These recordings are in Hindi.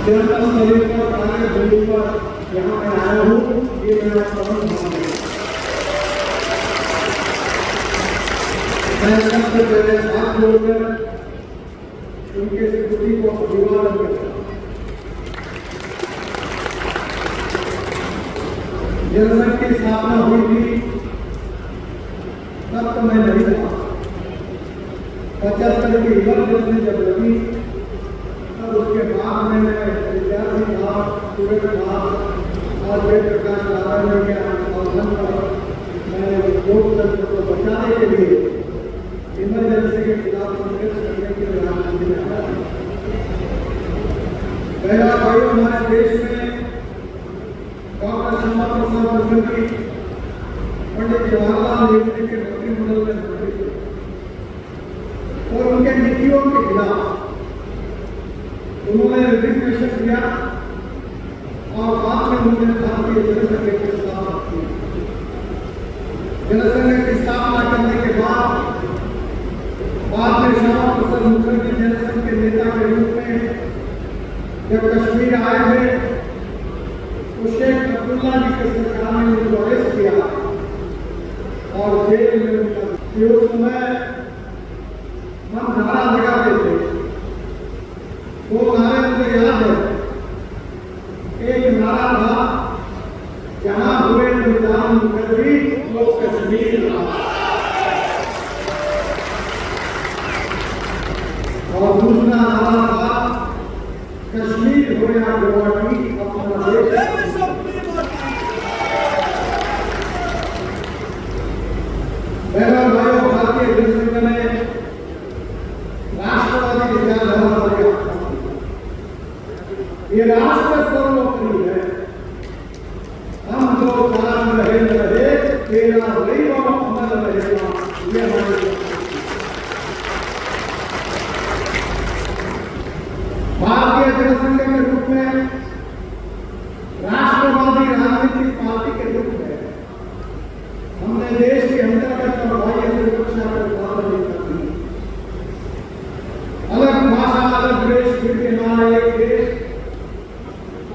जनता शरीर पर कार्य भूमि पर यहाँ मैं आया हूँ, ये मेरा प्रमुख भाव है। मैं सबसे पहले हाथ जोड़कर उनके स्मृति को अभिवादन करता हूँ। जनसंघ की स्थापना हुई थी तब तो मैं नहीं था। 75 की इमरजेंसी जब लगी तब उसके बाद में मैं विद्यार्थी था, स्टूडेंट था और जयप्रकाश नारायण के आंदोलन पर मैंने लोकतंत्र को बचाने के लिए इमरजेंसी के खिलाफ संघर्ष करने के लिए राजनीति में आया। पहला भाई हमारे देश में डॉक्टर श्यामा प्रसाद मुखर्जी पंडित जवाहरलाल नेहरू के मंत्रिमंडल में मंत्री थे और उनके नीतियों के खिलाफ उन्होंने रिजिग्नेशन दिया और बाद में उन्होंने भारतीय जनसंघ की स्थापना की। जनसंघ की स्थापना करने के बाद में श्यामा प्रसाद मुखर्जी जनसंघ के नेता के रूप में जब कश्मीर आए थे तो शेख अब्दुल्ला जी की सरकार ने उनको अरेस्ट किया और जेल में उनका उस समय हम नारा लगाते थे। वो नारे मुझे याद है। एक नारा था, जहां हुए निजाम मुखर्जी वो कश्मीर रहा, और दूसरा नारा था, कश्मीर हो या गुवाहाटी अपना देश। भारतीय जनसंघ ने राष्ट्रवादी विचारधारा पर ये राष्ट्र सर्वोपरि है। हम जो चार रहे तेरा दैव अमर रहेगा, ये हमारे भारतीय जनसंघ के रूप में राष्ट्रवादी राजनीतिक पार्टी के रूप में हमने देश के अंतर्गत और बाह्य सुरक्षा को प्राथमिकता दी। अलग भाषा, अलग देश, फिर के नाम एक देश,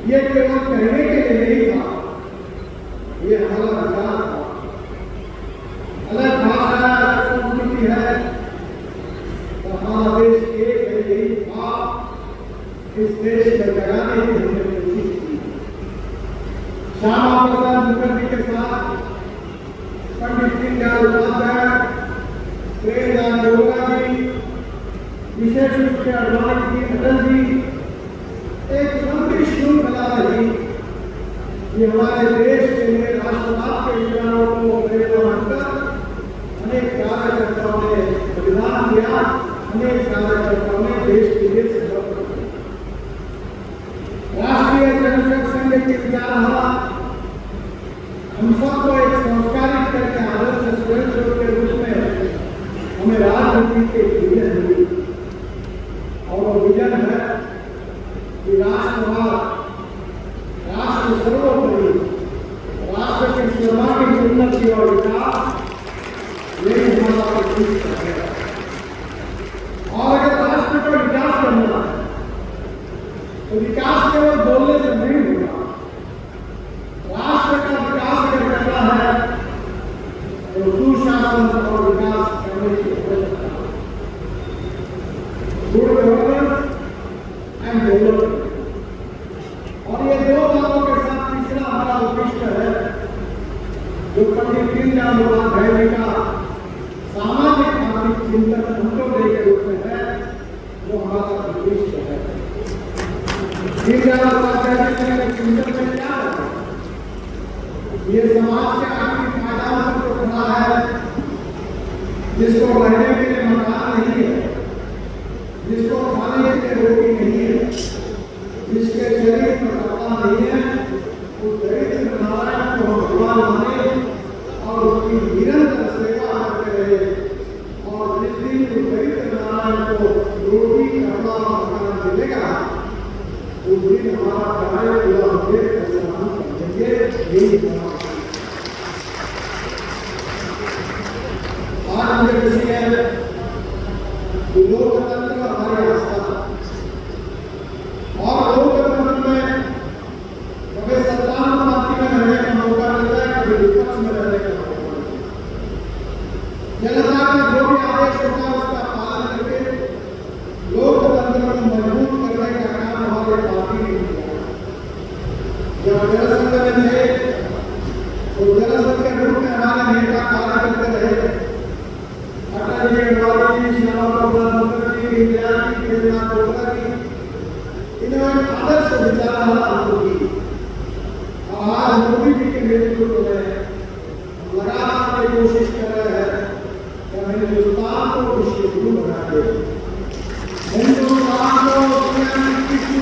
ये केवल कहने के लिए नहीं था, ये हमारा विचार था। अलग भाषा, अलग संस्कृति है तो हमारा देश एक है, यही था। इस देश को जगाने की हमने कोशिश की। श्यामा प्रसाद मुखर्जी के साथ पंडित दीनदयाल उपाध्याय, प्रेमचंद अरोड़ा जी, विशेष रूप से अडवाणी जी, अटल जी, एक लंबी श्रृंखला रही। ये हमारे देश के लिए राष्ट्रवाद के विचारों को प्रेरणा मानकर अनेक कार्यकर्ताओं ने बलिदान दिया, अनेक कार्यकर्ताओं ने देश के लिए संघर्ष किया। राष्ट्रीय स्वयंसेवक संघ की विचारधारा हम सबको एक संस्कारित करके आदर्श स्वयंसेवक के रूप में हमें राजनीति के विजन मिली, और वो विजन है कि राष्ट्रवाद, राष्ट्र सर्वोपरि, राष्ट्र के सर्वांगीण उन्नति और विकास, यही हमारा उद्देश्य है। और अगर राष्ट्र को विकास करना है तो विकास केवल बोलने से नहीं होगा। राष्ट्र का विकास अगर करना है तो सुशासन और विकास करने की आवश्यकता है। गुड गवर्नेंस एंड डेवलपमेंट, और ये दो बातों के साथ तीसरा हमारा उद्देश्य है जो पंडित दीनदयाल उपाध्याय जी का सामाजिक आर्थिक चिंतन अंत्योदय के रूप में है, वो हमारा उद्देश्य है। दीनदयाल उपाध्याय जी के चिंतन में क्या है? ये समाज के आर्थिक पायदान पर खड़ा है, जिसको रहने के लिए मकान नहीं है, जिसको खाने के लिए रोटी नहीं है, जिसके शरीर पर कपड़ा नहीं है, उस दरिद्र नारायण को भगवान माने और उसकी निरंतर सेवा करते रहे। और जिस दिन उस दरिद्र नारायण को रोटी, कपड़ा, मकान मिलेगा, उस दिन हमारा कार्य पूरा होने का हम समझेंगे। यही आज मुझे खुशी है कि लोकतंत्र हमारे आस्था और लोकतंत्र जब जनसंघ में थे तो जनसंघ के रूप में हमारे नेता कार्य करते रहे। अटल जी, अडवाणी जी, श्यामा प्रसाद मुखर्जी, इंदिरा जी, प्रेमनाथ टोटरा जी, इन्होंने आदर्श विचारधारा हमको की। आज मोदी जी के नेतृत्व में लगातार ये कोशिश कर रहे हैं कि हम हिंदुस्तान को विश्व गुरु बना दे, हिंदुस्तान को दुनिया की किसी